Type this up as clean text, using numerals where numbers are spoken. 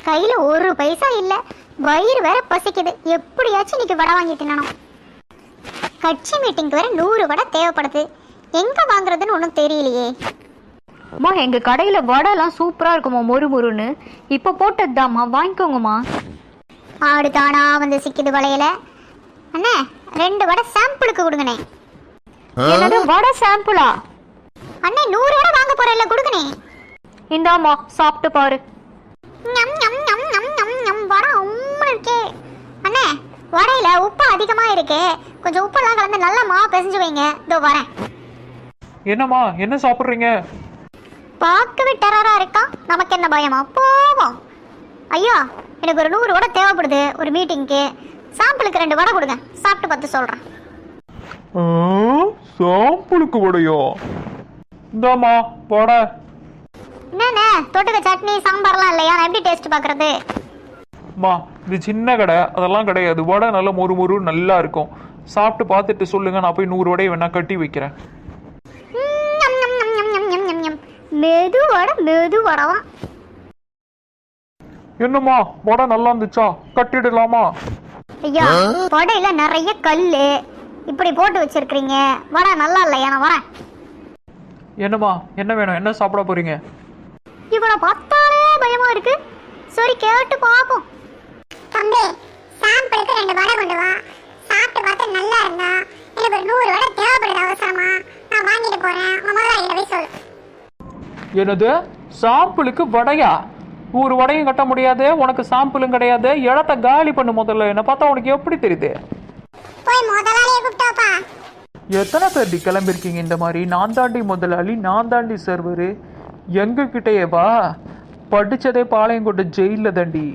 கையில ஒரு பைசா இல்ல, வயிறு வேற பசிக்குது. எப்படியாச்சும் இன்னைக்கு வடை வாங்கி தின்னணும். கட்சி மீட்டிங்க்கு வேற 100 வடை தேவைப்படுது. எங்க வாங்குறதுன்னு ஒன்றும் தெரியலையே. அம்மா எங்க கடையில வடை எல்லாம் சூப்பரா இருக்குமா, மொறு மொறுன்னு. இப்ப போட்டதுதாம்மா, வாங்கிக்கோங்கம்மா. ஆடு தானா வந்து சிக்குது வளையல. அண்ணே 2 வடை சாம்பிளுக்கு கொடுங்கண்ணே. என்னது வடை சாம்பிளா? அண்ணே 100 வடை வாங்க போறேன்ல, கொடுங்கண்ணே. இந்தாம்மா சாப்பிட்டு பாரு. ஞம் ஞம் ஞம் ஞம் ஞம் ஞம். வடை உம்முன்னு இருக்கே. அண்ணே வடையில உப்பு அதிகமா இருக்கு, கொஞ்சம் உப்பெல்லாம் கலந்து நல்லா மாவு பிசைஞ்சு வைங்க. இதோ வரேன். என்னம்மா என்ன சாப்பிட்றீங்க? பார்க்கவே டெரரா இருக்கா, நமக்கு என்ன பயமா? போவோம். ஐயா எனக்கு ஒரு 100 வடை தேவைப்படுது ஒரு மீட்டிங்க்கு. சாம்பிளுக்கு 2 வடை கொடுங்க, சாப்பிட்டு பார்த்து சொல்றேன். சாம்பிளுக்கு வடையோ? இந்தாம்மா வடை. என்னண்ணே தொட்டுக்க சட்னி சாம்பார்லாம் இல்லையா? நான் எப்படி டேஸ்ட் பார்க்கறது? அம்மா இது சின்ன கடை, அதெல்லாம் கிடையாது. வடை நல்ல மொறு மொறு நல்லா இருக்கும். சாப்பிட்டு பார்த்துட்டு சொல்லுங்க, நான் போய் 100 வடையை வேணா கட்டி வைக்கிறேன். மெது வடை மெது வடவா? என்னம்மா வடை நல்லா இருந்துச்சா? கட்டிடலாமா? ஐயா வடையில நிறைய கல்லு இப்படி போட்டு வச்சிருக்கீங்க, வடை நல்லா இல்லையா? நான் வரேன். என்னம்மா என்ன வேணும்? என்ன சாப்பிட போறீங்க? இவனை பார்த்தாலே பயமா இருக்கு. சரி கேட்டு பாப்போம். தம்பி சாம்பிளுக்கு 2 வடை கொண்டு வா. சாப்பிட்டு பார்த்து நல்லா இருந்தா எனக்கு ஒரு 100 வடை தேவைப்படுது அவசரமா. நான் வாங்கிட்டு போறேன். உங்க முதலாளிகிட்ட போய் சொல்லு. என்னது சாம்பிளுக்கு வடையா? 100 வடையும் கட்ட முடியாது, உனக்கு சாம்பிளும் கிடையாது. இடத்த காலி பண்ணு முதல்ல. என்ன பார்த்தா உனக்கு எப்படி தெரியுது? போய் முதலாளியை கூப்பிட்டோப்பா. எத்தனை பேர்டி கிளம்பிருக்கீங்க இந்த மாதிரி? நான் தாண்டி முதலாளி, நான் தாண்டி சர்வரு. எங்க கிட்டேயே வா. படிச்சதே பாளையங்கோட்டை ஜெயில தாண்டி.